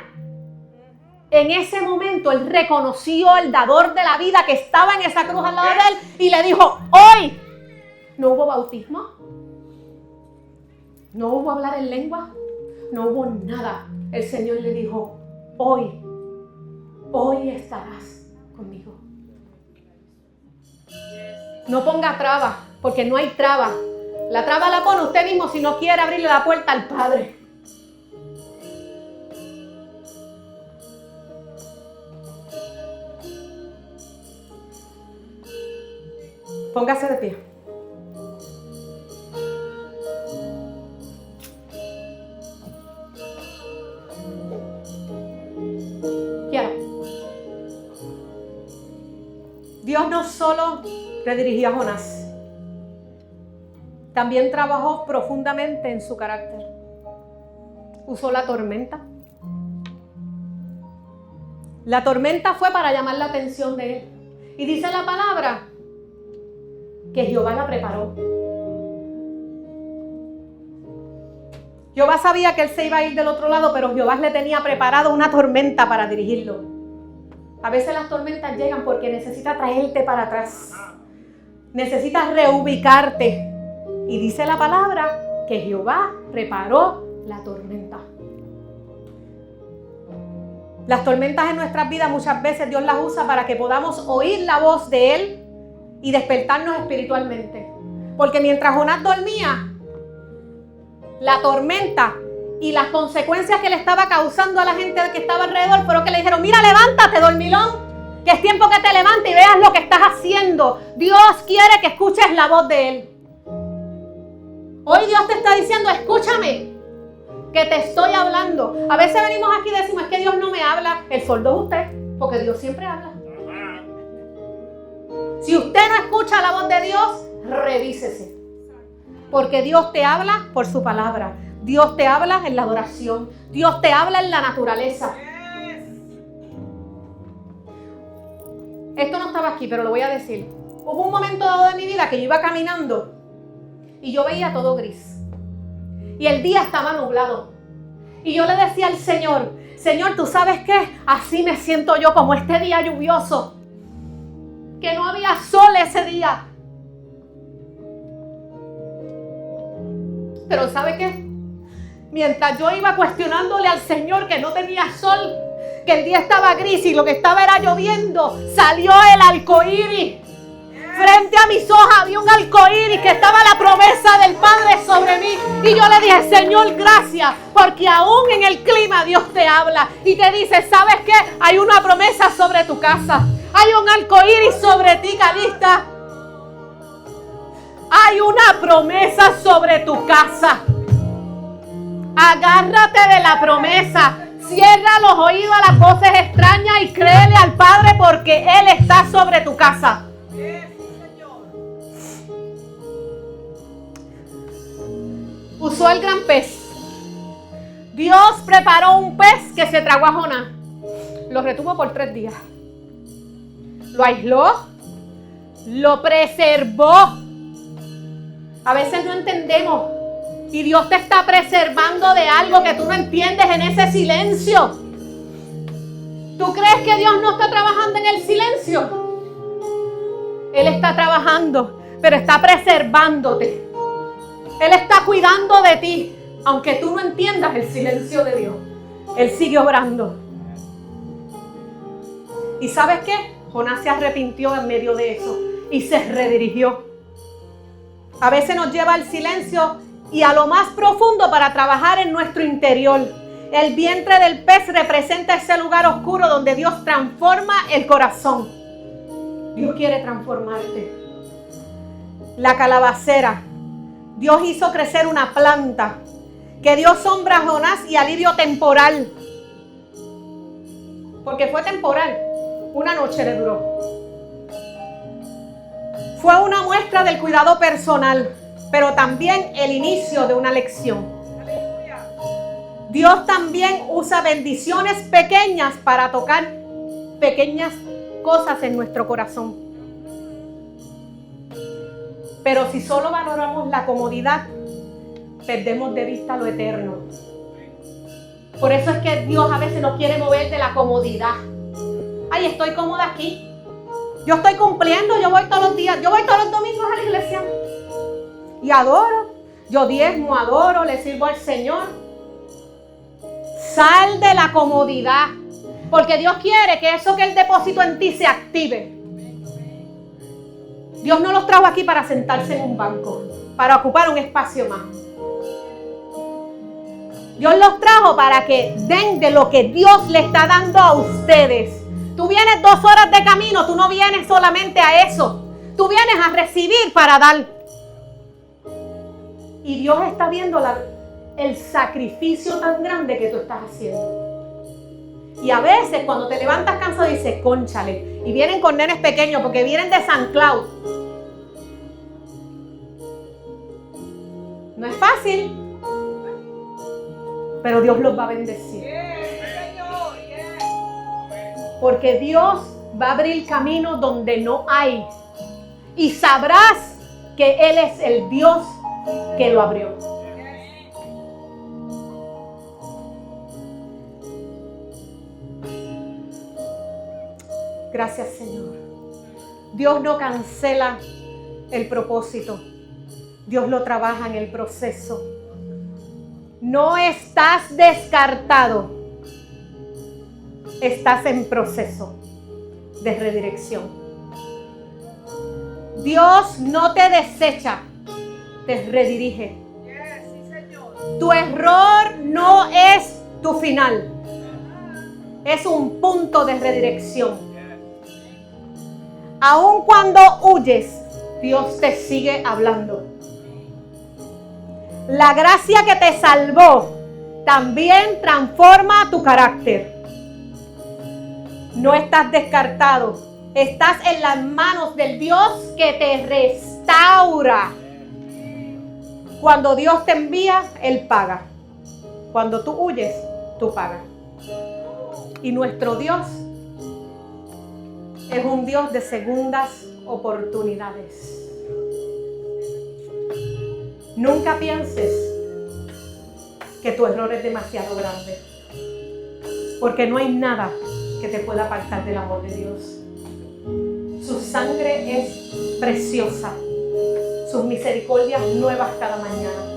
En ese momento él reconoció al dador de la vida que estaba en esa cruz al lado de él y le dijo, hoy no hubo bautismo, no hubo hablar en lengua, no hubo nada. El Señor le dijo, hoy estarás conmigo. No ponga traba, porque no hay traba. La traba la pone usted mismo si no quiere abrirle la puerta al Padre. Póngase de pie. Quiero. Dios no solo redirigió a Jonás, también trabajó profundamente en su carácter. Usó la tormenta. La tormenta fue para llamar la atención de él. Y dice la palabra que Jehová la preparó. Jehová sabía que él se iba a ir del otro lado, pero Jehová le tenía preparado una tormenta para dirigirlo. A veces las tormentas llegan porque necesita traerte para atrás. Necesitas reubicarte. Y dice la palabra que Jehová preparó la tormenta. Las tormentas en nuestras vidas muchas veces Dios las usa para que podamos oír la voz de Él y despertarnos espiritualmente. Porque mientras Jonás dormía, la tormenta y las consecuencias que le estaba causando a la gente que estaba alrededor fueron que le dijeron, mira, levántate, dormilón, que es tiempo que te levantes y veas lo que estás haciendo. Dios quiere que escuches la voz de Él. Hoy Dios te está diciendo, escúchame, que te estoy hablando. A veces venimos aquí y decimos, es que Dios no me habla. El sordo es usted, porque Dios siempre habla. Si usted no escucha la voz de Dios, revísese. Porque Dios te habla por su palabra. Dios te habla en la adoración. Dios te habla en la naturaleza. Esto no estaba aquí, pero lo voy a decir. Hubo un momento dado de mi vida que yo iba caminando y yo veía todo gris. Y el día estaba nublado. Y yo le decía al Señor, Señor, ¿tú sabes qué? Así me siento yo como este día lluvioso. Que no había sol ese día. Pero ¿sabe qué? Mientras yo iba cuestionándole al Señor que no tenía sol, que el día estaba gris y lo que estaba era lloviendo, salió el arcoíris. Frente a mis ojos había un arcoíris que estaba la promesa del Padre sobre mí. Y yo le dije, Señor, gracias, porque aún en el clima Dios te habla y te dice, ¿sabes qué? Hay una promesa sobre tu casa. Hay un arcoíris sobre ti, Calista. Hay una promesa sobre tu casa. Agárrate de la promesa. Cierra los oídos a las voces extrañas y créele al Padre porque Él está sobre tu casa. Usó el gran pez. Dios preparó un pez que se tragó a Jonás. Lo retuvo por 3 días. Lo aisló. Lo preservó. A veces no entendemos. Y Dios te está preservando de algo que tú no entiendes en ese silencio. ¿Tú crees que Dios no está trabajando en el silencio? Él está trabajando, pero está preservándote. Él está cuidando de ti, aunque tú no entiendas el silencio de Dios. Él sigue obrando. ¿Y sabes qué? Jonás se arrepintió en medio de eso y se redirigió. A veces nos lleva al silencio y a lo más profundo para trabajar en nuestro interior. El vientre del pez representa ese lugar oscuro donde Dios transforma el corazón. Dios quiere transformarte. La calabacera. Dios hizo crecer una planta que dio sombra a Jonás y alivio temporal. Porque fue temporal. Una noche le duró. Fue una muestra del cuidado personal, pero también el inicio de una lección. Dios también usa bendiciones pequeñas para tocar pequeñas cosas en nuestro corazón. Pero si solo valoramos la comodidad, perdemos de vista lo eterno. Por eso es que Dios a veces nos quiere mover de la comodidad. Ay, estoy cómoda aquí. Yo estoy cumpliendo, yo voy todos los días, yo voy todos los domingos a la iglesia. Y adoro, yo diezmo, adoro, le sirvo al Señor. Sal de la comodidad, porque Dios quiere que eso que Él depositó en ti se active. Dios no los trajo aquí para sentarse en un banco, para ocupar un espacio más. Dios los trajo para que den de lo que Dios le está dando a ustedes. Tú vienes 2 horas de camino, tú no vienes solamente a eso. Tú vienes a recibir para dar. Y Dios está viendo el sacrificio tan grande que tú estás haciendo. Y a veces cuando te levantas cansado dices, cónchale. Y vienen con nenes pequeños porque vienen de San Cloud. No es fácil, pero Dios los va a bendecir. Porque Dios va a abrir camino donde no hay. Y sabrás que Él es el Dios que lo abrió. Gracias, Señor. Dios no cancela el propósito. Dios lo trabaja en el proceso. No estás descartado. Estás en proceso de redirección. Dios no te desecha, te redirige. Tu error no es tu final. Es un punto de redirección. Aun cuando huyes, Dios te sigue hablando. La gracia que te salvó también transforma tu carácter. No estás descartado. Estás en las manos del Dios que te restaura. Cuando Dios te envía, Él paga. Cuando tú huyes, tú pagas. Y nuestro Dios es un Dios de segundas oportunidades. Nunca pienses que tu error es demasiado grande, porque no hay nada que te pueda apartar del amor de Dios. Su sangre es preciosa, sus misericordias nuevas cada mañana.